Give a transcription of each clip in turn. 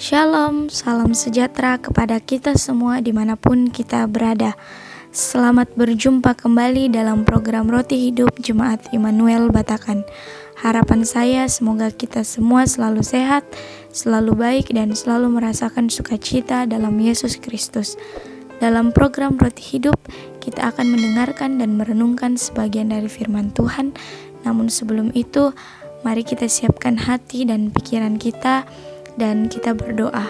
Shalom, salam sejahtera kepada kita semua dimanapun kita berada. Selamat berjumpa kembali dalam program Roti Hidup Jemaat Immanuel Batakan. Harapan saya semoga kita semua selalu sehat, selalu baik, dan selalu merasakan sukacita dalam Yesus Kristus. Dalam program Roti Hidup, kita akan mendengarkan dan merenungkan sebagian dari firman Tuhan. Namun sebelum itu, mari kita siapkan hati dan pikiran kita, dan kita berdoa.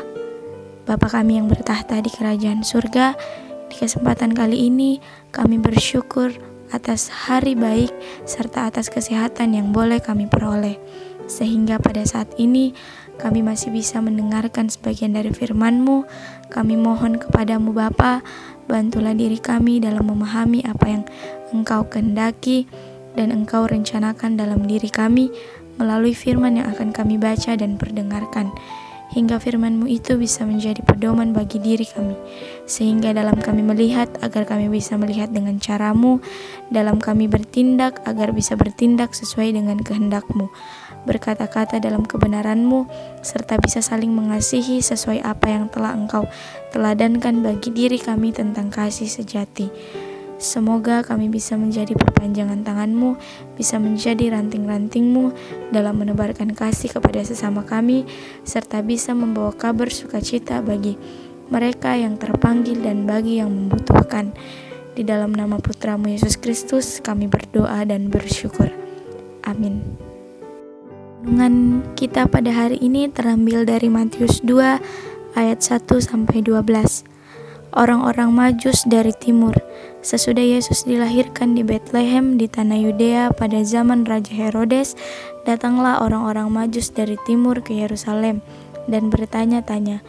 Bapa kami yang bertahta di kerajaan surga, di kesempatan kali ini kami bersyukur atas hari baik serta atas kesehatan yang boleh kami peroleh, sehingga pada saat ini kami masih bisa mendengarkan sebagian dari firman-Mu. Kami mohon kepadamu Bapa, bantulah diri kami dalam memahami apa yang Engkau kehendaki dan Engkau rencanakan dalam diri kami melalui firman yang akan kami baca dan perdengarkan, hingga firman-Mu itu bisa menjadi pedoman bagi diri kami, sehingga dalam kami melihat agar kami bisa melihat dengan cara-Mu, dalam kami bertindak agar bisa bertindak sesuai dengan kehendak-Mu, berkata-kata dalam kebenaran-Mu, serta bisa saling mengasihi sesuai apa yang telah Engkau teladankan bagi diri kami tentang kasih sejati. Semoga kami bisa menjadi perpanjangan tangan-Mu, bisa menjadi ranting-ranting-Mu dalam menebarkan kasih kepada sesama kami, serta bisa membawa kabar sukacita bagi mereka yang terpanggil dan bagi yang membutuhkan. Di dalam nama Putra-Mu Yesus Kristus kami berdoa dan bersyukur. Amin. Renungan kita pada hari ini terambil dari Matius 2 ayat 1-12. Orang-orang Majus dari timur. Sesudah Yesus dilahirkan di Betlehem di tanah Yudea pada zaman Raja Herodes, datanglah orang-orang Majus dari timur ke Yerusalem dan bertanya-tanya,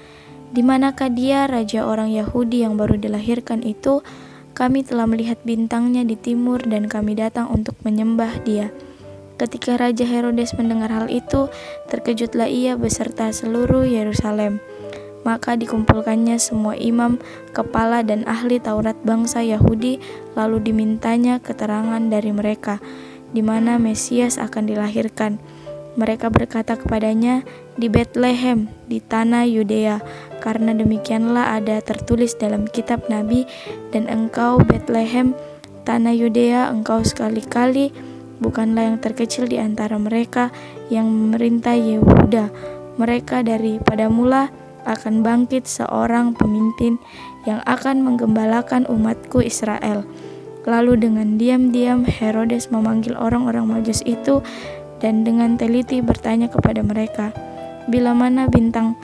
"Di manakah dia, raja orang Yahudi yang baru dilahirkan itu? Kami telah melihat bintangnya di timur dan kami datang untuk menyembah dia." Ketika Raja Herodes mendengar hal itu, terkejutlah ia beserta seluruh Yerusalem. Maka dikumpulkannya semua imam, kepala dan ahli Taurat bangsa Yahudi, lalu dimintanya keterangan dari mereka, di mana Mesias akan dilahirkan. Mereka berkata kepadanya, "Di Betlehem, di tanah Yudea, karena demikianlah ada tertulis dalam kitab Nabi, dan engkau Betlehem, tanah Yudea, engkau sekali-kali bukanlah yang terkecil di antara mereka yang memerintah Yehuda. Mereka daripada mula akan bangkit seorang pemimpin yang akan menggembalakan umatku Israel." Lalu dengan diam-diam Herodes memanggil orang-orang Majus itu dan dengan teliti bertanya kepada mereka, bila mana bintang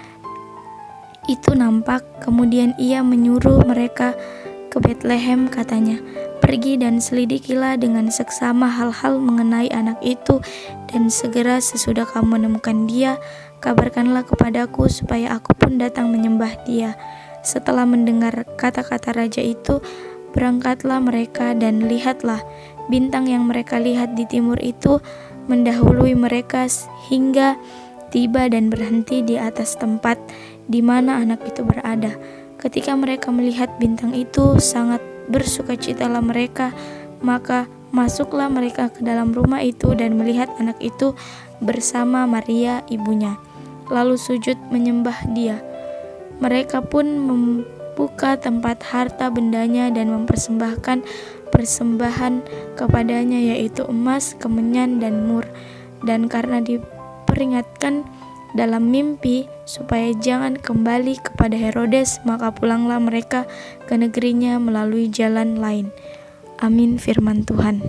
itu nampak. Kemudian ia menyuruh mereka ke Betlehem, katanya, "Pergi dan selidikilah dengan seksama hal-hal mengenai anak itu, dan segera sesudah kamu menemukan dia, kabarkanlah kepadaku supaya aku pun datang menyembah dia." Setelah mendengar kata-kata raja itu, berangkatlah mereka dan lihatlah, bintang yang mereka lihat di timur itu mendahului mereka hingga tiba dan berhenti di atas tempat di mana anak itu berada. Ketika mereka melihat bintang itu, sangat bersukacitalah mereka. Maka masuklah mereka ke dalam rumah itu dan melihat anak itu bersama Maria ibunya, lalu sujud menyembah dia. Mereka pun membuka tempat harta bendanya dan mempersembahkan persembahan kepadanya, yaitu emas, kemenyan, dan mur. Dan karena diperingatkan dalam mimpi supaya jangan kembali kepada Herodes, maka pulanglah mereka ke negerinya melalui jalan lain. Amin. Firman Tuhan.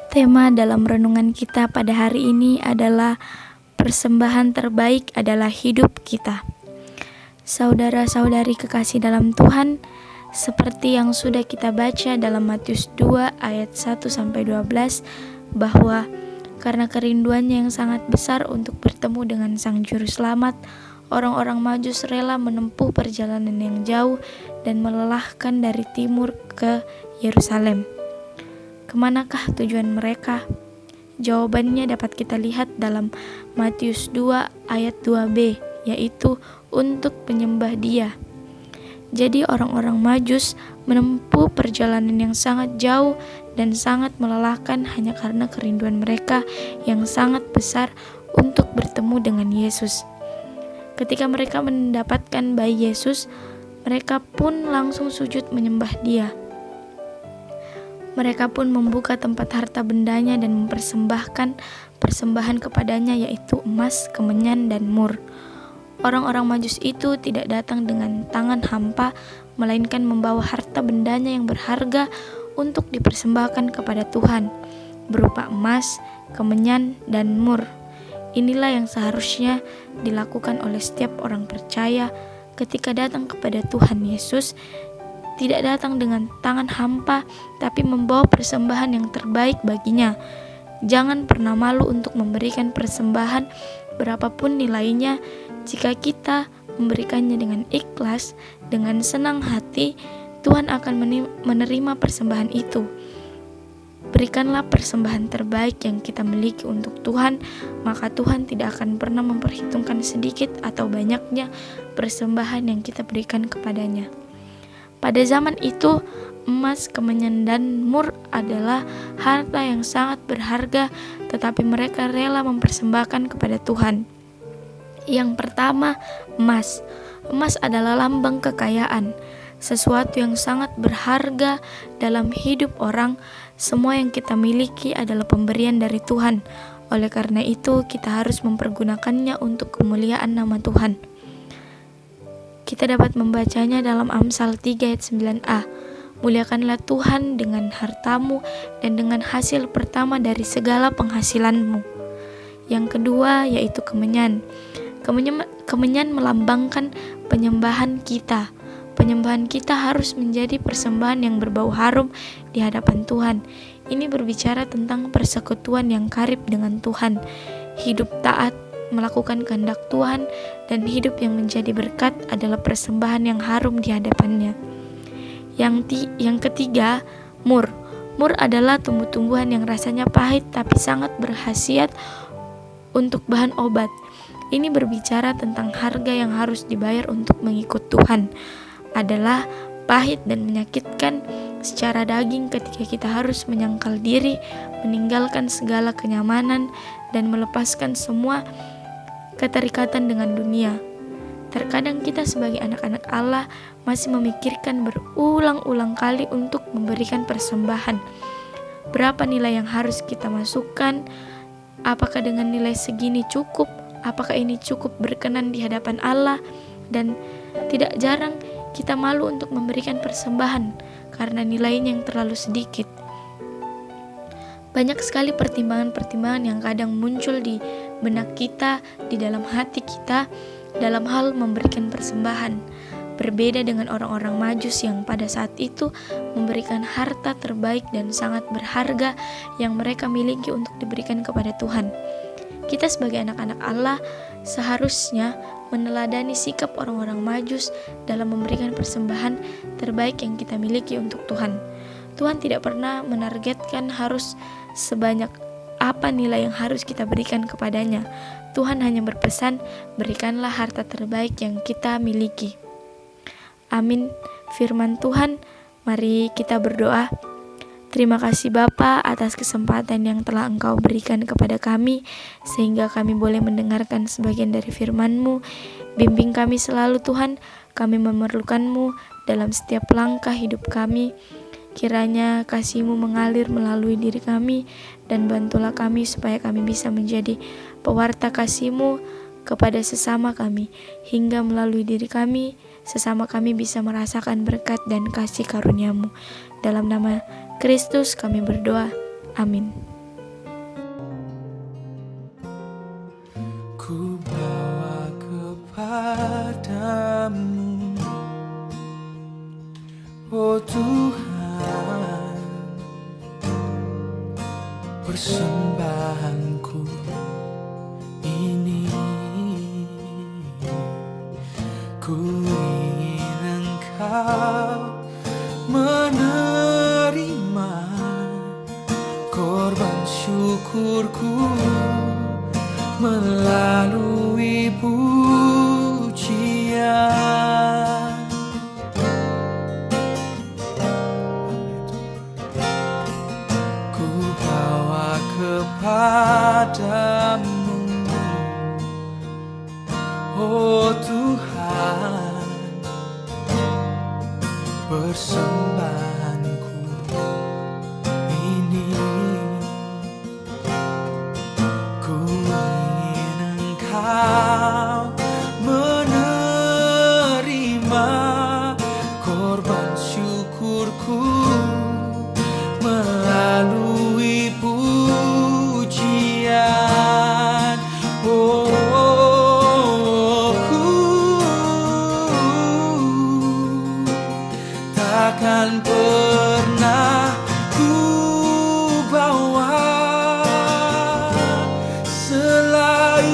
Tema dalam renungan kita pada hari ini adalah persembahan terbaik adalah hidup kita. Saudara-saudari kekasih dalam Tuhan, seperti yang sudah kita baca dalam Matius 2 ayat 1-12, bahwa karena kerinduannya yang sangat besar untuk bertemu dengan Sang Juru Selamat, orang-orang Majus rela menempuh perjalanan yang jauh dan melelahkan dari timur ke Yerusalem. Kemanakah tujuan mereka? Jawabannya dapat kita lihat dalam Matius 2 ayat 2b, yaitu untuk menyembah Dia. Jadi orang-orang Majus menempuh perjalanan yang sangat jauh dan sangat melelahkan hanya karena kerinduan mereka yang sangat besar untuk bertemu dengan Yesus. Ketika mereka mendapatkan bayi Yesus, mereka pun langsung sujud menyembah Dia. Mereka pun membuka tempat harta bendanya dan mempersembahkan persembahan kepadanya, yaitu emas, kemenyan, dan mur. Orang-orang Majus itu tidak datang dengan tangan hampa, melainkan membawa harta bendanya yang berharga untuk dipersembahkan kepada Tuhan, berupa emas, kemenyan, dan mur. Inilah yang seharusnya dilakukan oleh setiap orang percaya ketika datang kepada Tuhan Yesus, tidak datang dengan tangan hampa, tapi membawa persembahan yang terbaik baginya. Jangan pernah malu untuk memberikan persembahan berapapun nilainya. Jika kita memberikannya dengan ikhlas, dengan senang hati, Tuhan akan menerima persembahan itu. Berikanlah persembahan terbaik yang kita miliki untuk Tuhan, maka Tuhan tidak akan pernah memperhitungkan sedikit atau banyaknya persembahan yang kita berikan kepadanya. Pada zaman itu, emas, kemenyan, dan mur adalah harta yang sangat berharga, tetapi mereka rela mempersembahkan kepada Tuhan. Yang pertama, emas. Emas adalah lambang kekayaan, sesuatu yang sangat berharga dalam hidup orang. Semua yang kita miliki adalah pemberian dari Tuhan. Oleh karena itu, kita harus mempergunakannya untuk kemuliaan nama Tuhan. Kita dapat membacanya dalam Amsal 3 ayat 9a. Muliakanlah Tuhan dengan hartamu dan dengan hasil pertama dari segala penghasilanmu. Yang kedua yaitu kemenyan. Kemenyan melambangkan penyembahan kita. Penyembahan kita harus menjadi persembahan yang berbau harum di hadapan Tuhan. Ini berbicara tentang persekutuan yang karib dengan Tuhan, hidup taat, melakukan kehendak Tuhan, dan hidup yang menjadi berkat adalah persembahan yang harum di hadapannya. Yang ketiga, mur. Mur adalah tumbuh-tumbuhan yang rasanya pahit tapi sangat berkhasiat untuk bahan obat. Ini berbicara tentang harga yang harus dibayar untuk mengikut Tuhan. Adalah pahit dan menyakitkan secara daging ketika kita harus menyangkal diri, meninggalkan segala kenyamanan, dan melepaskan semua keterikatan dengan dunia. Terkadang kita sebagai anak-anak Allah masih memikirkan berulang-ulang kali untuk memberikan persembahan. Berapa nilai yang harus kita masukkan? Apakah dengan nilai segini cukup? Apakah ini cukup berkenan di hadapan Allah? Dan tidak jarang kita malu untuk memberikan persembahan karena nilainya yang terlalu sedikit. Banyak sekali pertimbangan-pertimbangan yang kadang muncul di benak kita, di dalam hati kita, dalam hal memberikan persembahan. Berbeda dengan orang-orang Majus yang pada saat itu memberikan harta terbaik dan sangat berharga yang mereka miliki untuk diberikan kepada Tuhan. Kita sebagai anak-anak Allah seharusnya meneladani sikap orang-orang Majus dalam memberikan persembahan terbaik yang kita miliki untuk Tuhan. Tuhan tidak pernah menargetkan harus sebanyak apa nilai yang harus kita berikan kepadanya. Tuhan hanya berpesan, berikanlah harta terbaik yang kita miliki. Amin. Firman Tuhan, mari kita berdoa. Terima kasih Bapa atas kesempatan yang telah Engkau berikan kepada kami, sehingga kami boleh mendengarkan sebagian dari firman-Mu. Bimbing kami selalu Tuhan, kami memerlukan-Mu dalam setiap langkah hidup kami. Kiranya kasih-Mu mengalir melalui diri kami, dan bantulah kami supaya kami bisa menjadi pewarta kasih-Mu kepada sesama kami, hingga melalui diri kami, sesama kami bisa merasakan berkat dan kasih karunia-Mu. Dalam nama Kristus kami berdoa. Amin. Ku bawa kepadamu, oh Tuhan, persembahanku ini. Ku ingin Engkau menerima korban syukurku melalui pujian. Ku bawa kepadamu, persembahanku ini. Ku ingin Engkau menerima korban syukurku melalui pujian. Takkan pernah ku bawa selain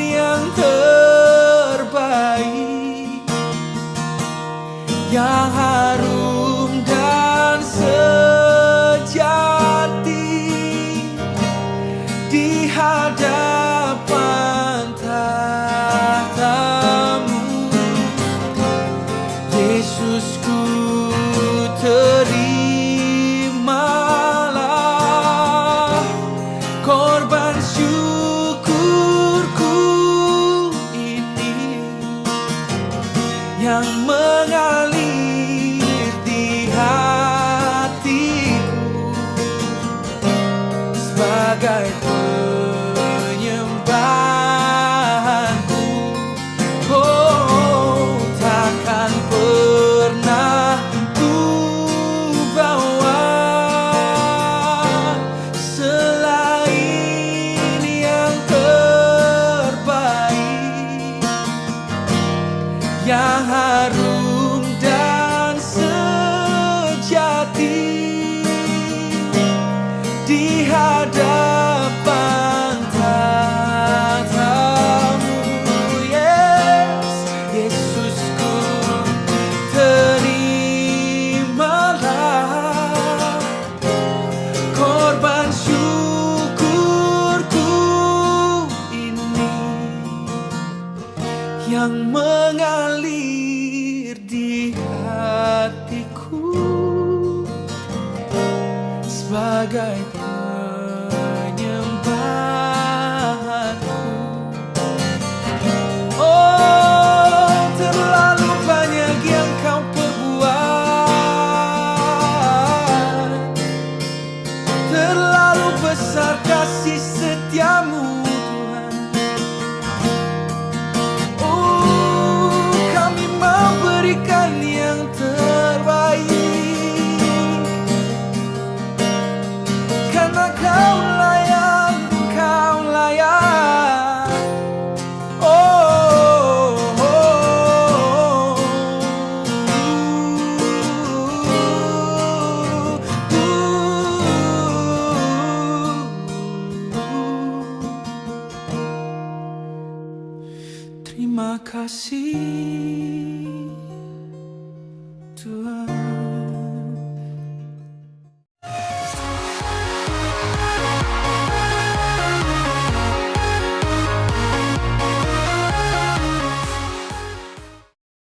yang terbaik, yang harum dan sejati di hadapan tahta-Mu. Yesusku, terimalah korban syukurku ini yang mengalir di hatiku sebagai penyembahanku. Oh, takkan pernah ku bawa selain yang terbaik, yang harum dan sejati di hadapan tahta-Mu. Yes, Yesusku, terimalah korban syukurku ini yang mengalir di hatiku sebagai penyembahanku. Oh, terlalu banyak yang Kau perbuat, terlalu besar kasih setia-Mu, Tuhan. Oh, kami mau berikan yang terbaik, karena Kau layak, Kau layak. Oh, terima kasih